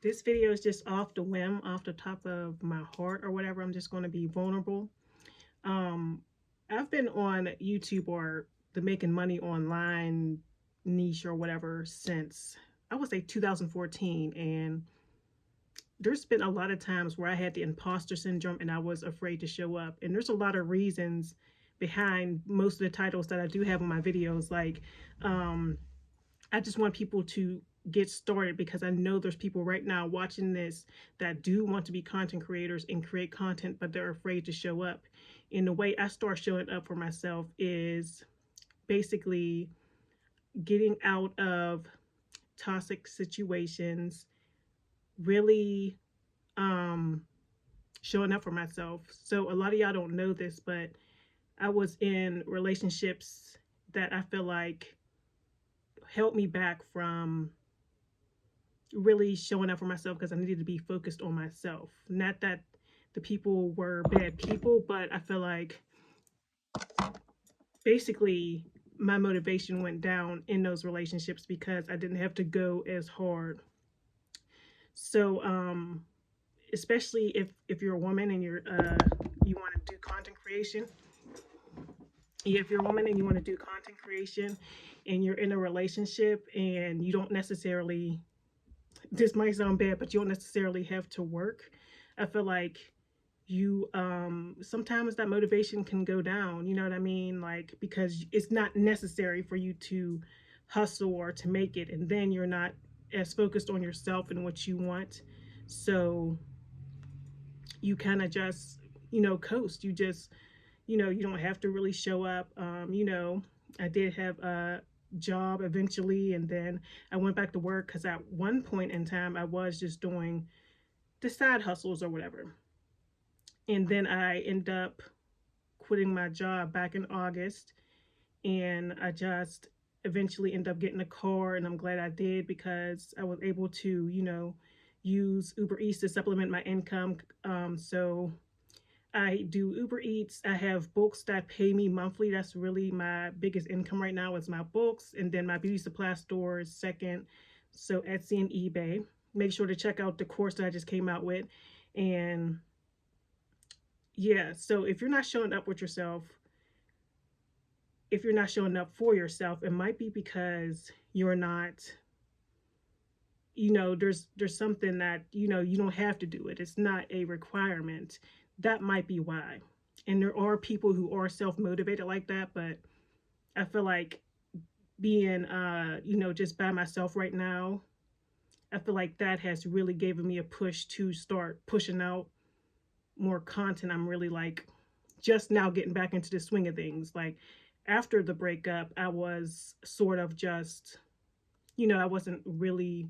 This video is just off the whim, off the top of my heart or whatever. I'm just going to be vulnerable. Um, I've been on YouTube or the making money online niche or whatever since I would say 2014. And there's been a lot of times where I had the imposter syndrome and I was afraid to show up. And there's a lot of reasons behind most of the titles that I do have on my videos. Like, um, I just want people to get started because I know there's people right now watching this that do want to be content creators and create content, but they're afraid to show up. And the way I start showing up for myself is basically getting out of toxic situations, really um, showing up for myself. So a lot of y'all don't know this, but I was in relationships that I feel like held me back from really showing up for myself because I needed to be focused on myself. Not that the people were bad people, but I feel like basically my motivation went down in those relationships because I didn't have to go as hard. So, especially if you're a woman and you want to do content creation, yeah, if you're a woman and you want to do content creation and you're in a relationship and you don't necessarily, this might sound bad, but you don't necessarily have to work. I feel like you sometimes that motivation can go down, you know what I mean? Like, because it's not necessary for you to hustle or to make it, and then you're not as focused on yourself and what you want. So you kind of just, coast. You just, you don't have to really show up. I did have a job eventually, and then I went back to work because at one point in time I was just doing the side hustles or whatever. And then I end up quitting my job back in August, and I just eventually end up getting a car, and I'm glad I did because I was able to, use Uber Eats to supplement my income. So I do Uber Eats. I have books that pay me monthly. That's really my biggest income right now is my books, and then my beauty supply store is second. So Etsy and eBay. Make sure to check out the course that I just came out with, and yeah. So if you're not showing up for yourself, it might be because you're not, there's something that, you don't have to do it. It's not a requirement. That might be why. And there are people who are self-motivated like that, but I feel like being just by myself right now, I feel like that has really given me a push to start pushing out more content. I'm really like just now getting back into the swing of things. Like after the breakup, I was sort of just, I wasn't really,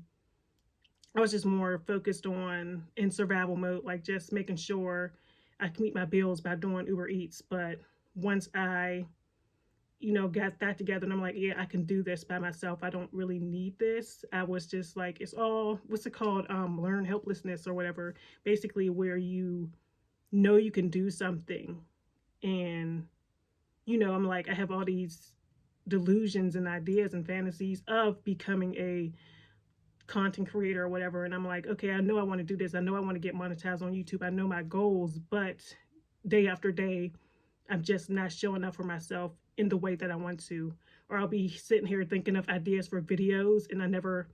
I was just more focused on in survival mode, like just making sure I can meet my bills by doing Uber Eats. But once I, got that together and I'm like, yeah, I can do this by myself. I don't really need this. I was just like, it's all, what's it called? Learn helplessness or whatever. Basically, where you know you can do something and I'm like, I have all these delusions and ideas and fantasies of becoming a content creator or whatever. And I'm like, okay, I know I want to do this. I know I want to get monetized on YouTube. I know my goals, but day after day, I'm just not showing up for myself in the way that I want to. Or I'll be sitting here thinking of ideas for videos and I never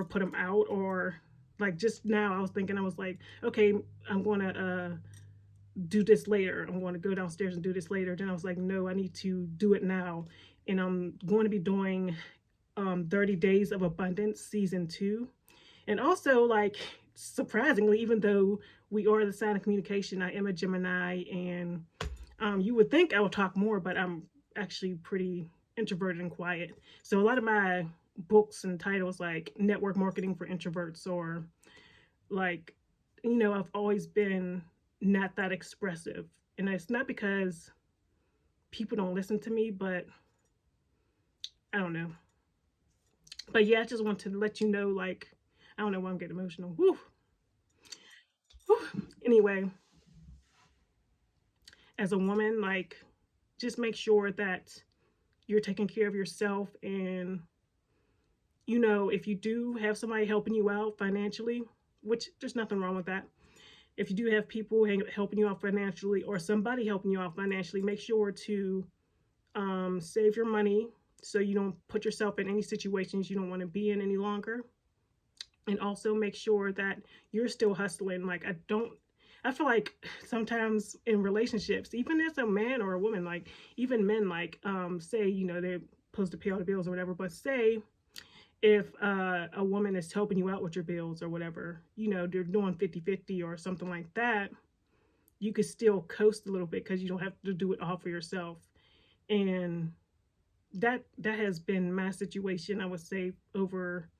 put them out. Or like just now I was thinking, I was like, okay, I'm gonna do this later. I'm going to go downstairs and do this later. Then I was like, no, I need to do it now. And I'm going to be doing 30 Days of Abundance season 2. And also, like, surprisingly, even though we are the sign of communication, I am a Gemini, and you would think I would talk more, but I'm actually pretty introverted and quiet. So a lot of my books and titles like network marketing for introverts, or like, I've always been not that expressive. And it's not because people don't listen to me, but I don't know. But yeah, I just want to let you know, like, I don't know why I'm getting emotional. Whew. Whew. Anyway, as a woman, like, just make sure that you're taking care of yourself and if you do have somebody helping you out financially, which there's nothing wrong with that. If you do have people helping you out financially or somebody helping you out financially, make sure to save your money so you don't put yourself in any situations you don't want to be in any longer. And also make sure that you're still hustling. Like, I feel like sometimes in relationships, even as a man or a woman, like even men, like say, they're supposed to pay all the bills or whatever, but say if a woman is helping you out with your bills or whatever, they're doing 50-50 or something like that, you could still coast a little bit because you don't have to do it all for yourself. And that has been my situation, I would say, over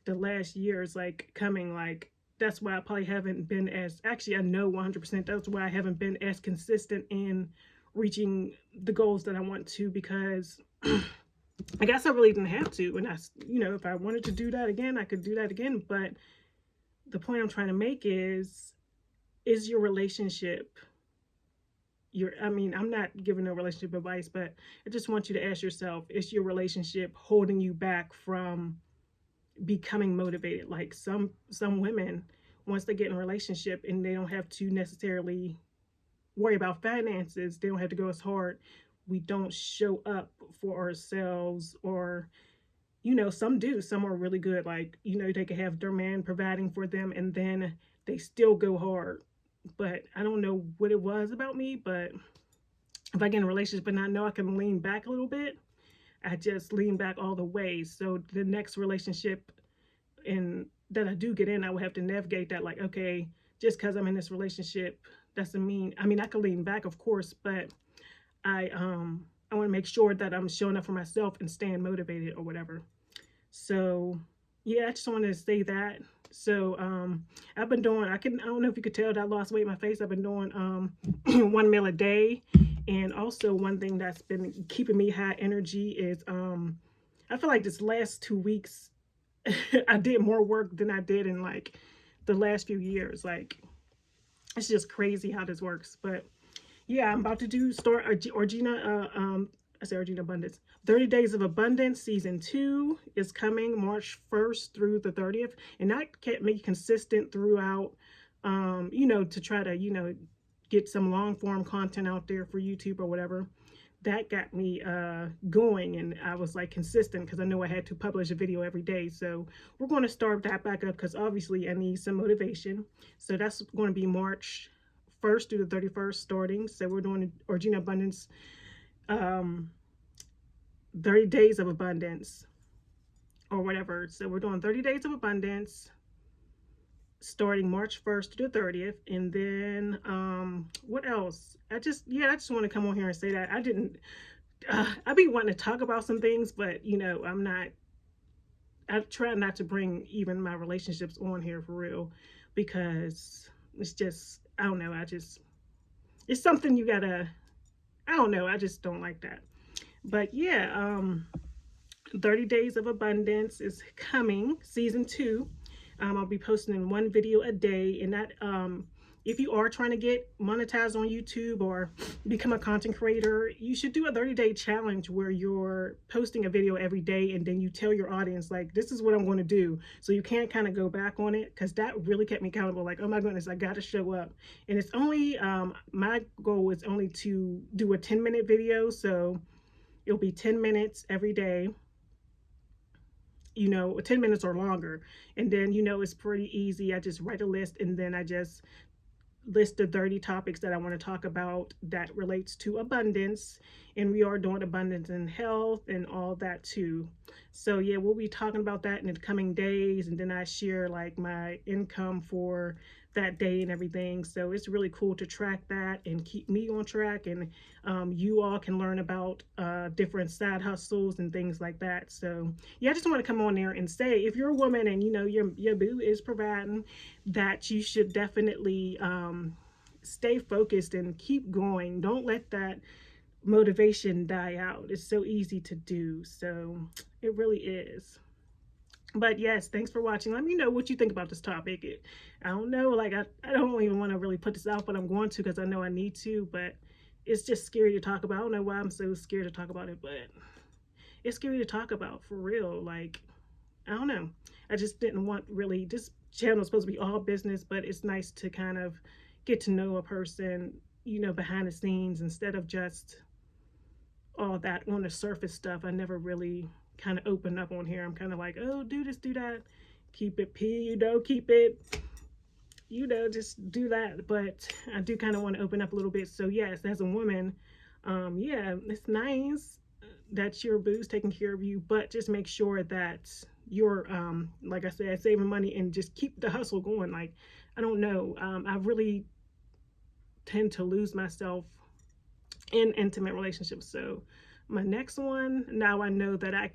the last years, like coming, like that's why I probably haven't been as, actually I know 100% that's why I haven't been as consistent in reaching the goals that I want to, because I guess I really didn't have to. And if I wanted to do that again, I could do that again. But the point I'm trying to make is your relationship, I'm not giving no relationship advice, but I just want you to ask yourself, is your relationship holding you back from becoming motivated? Like some women, once they get in a relationship and they don't have to necessarily worry about finances, they don't have to go as hard, we don't show up for ourselves. Or some do, some are really good, like they can have their man providing for them and then they still go hard. But I don't know what it was about me, but if I get in a relationship and I know I can lean back a little bit, I just lean back all the way. So the next relationship and that I do get in, I would have to navigate that, like, okay, just because I'm in this relationship doesn't mean, I can lean back, of course, but I want to make sure that I'm showing up for myself and staying motivated or whatever. So yeah, I just wanted to say that. So I've been doing, I don't know if you could tell that I lost weight in my face. I've been doing 1 meal a day. And also one thing that's been keeping me high energy is I feel like this last 2 weeks I did more work than I did in like the last few years. Like, it's just crazy how this works. But yeah, I'm about to do I say Regina Abundance. 30 Days of Abundance Season 2 is coming March 1st through the 30th. And that kept me consistent throughout, to try to, get some long form content out there for YouTube or whatever. That got me going, and I was like consistent because I know I had to publish a video every day. So we're going to start that back up because obviously I need some motivation. So that's going to be March 1st through the 31st starting. So we're doing Regina Abundance 30 Days of Abundance or whatever. So we're doing 30 Days of Abundance starting March 1st to the 30th. And then what else? I just want to come on here and say that I've been wanting to talk about some things, but I try not to bring even my relationships on here for real, because it's just, I don't know, it's something you gotta, I don't know, I just don't like that. But yeah, 30 Days of Abundance is coming, season 2. I'll be posting 1 video a day, and that if you are trying to get monetized on YouTube or become a content creator, you should do a 30-day challenge where you're posting a video every day, and then you tell your audience, like, this is what I'm going to do. So you can't kind of go back on it, because that really kept me accountable. Like, oh my goodness, I got to show up. And it's only, my goal is only to do a 10-minute video. So it'll be 10 minutes every day, 10 minutes or longer. And then, it's pretty easy. I just write a list, and then I just list the 30 topics that I want to talk about that relates to abundance. And we are doing abundance in health and all that too. So yeah, we'll be talking about that in the coming days. And then I share like my income for that day and everything. So it's really cool to track that and keep me on track. And you all can learn about different side hustles and things like that. So yeah, I just want to come on there and say, if you're a woman and your boo is providing, that you should definitely stay focused and keep going. Don't let that motivation die out. It's so easy to do. So it really is. But yes, thanks for watching. Let me know what you think about this topic. I don't know, like I don't even want to really put this out, but I'm going to, because I know I need to. But it's just scary to talk about. I don't know why I'm so scared to talk about it, but it's scary to talk about, for real. Like, I don't know. I just didn't want really, this channel is supposed to be all business, but it's nice to kind of get to know a person, behind the scenes instead of just all that on the surface stuff. I never really kind of open up on here. I'm kind of like, oh, do this, do that, keep it keep it, just do that. But I do kind of want to open up a little bit. So yes, as a woman, yeah, it's nice that your boo's taking care of you, but just make sure that you're, like I said, saving money and just keep the hustle going. Like, I don't know, I really tend to lose myself in intimate relationships. So my next one, now I know that I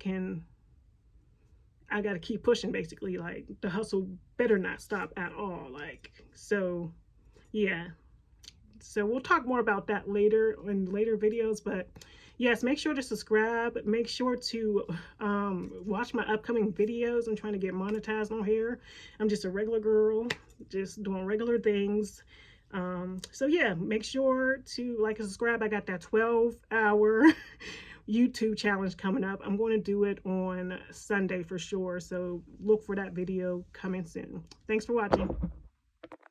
got to keep pushing, basically. Like, the hustle better not stop at all. Like, so yeah. So we'll talk more about that later in later videos, but yes, make sure to subscribe. Make sure to watch my upcoming videos. I'm trying to get monetized on here. I'm just a regular girl, just doing regular things. So yeah, make sure to like and subscribe. I got that 12-hour YouTube challenge coming up. I'm going to do it on Sunday for sure. So look for that video coming soon. Thanks for watching.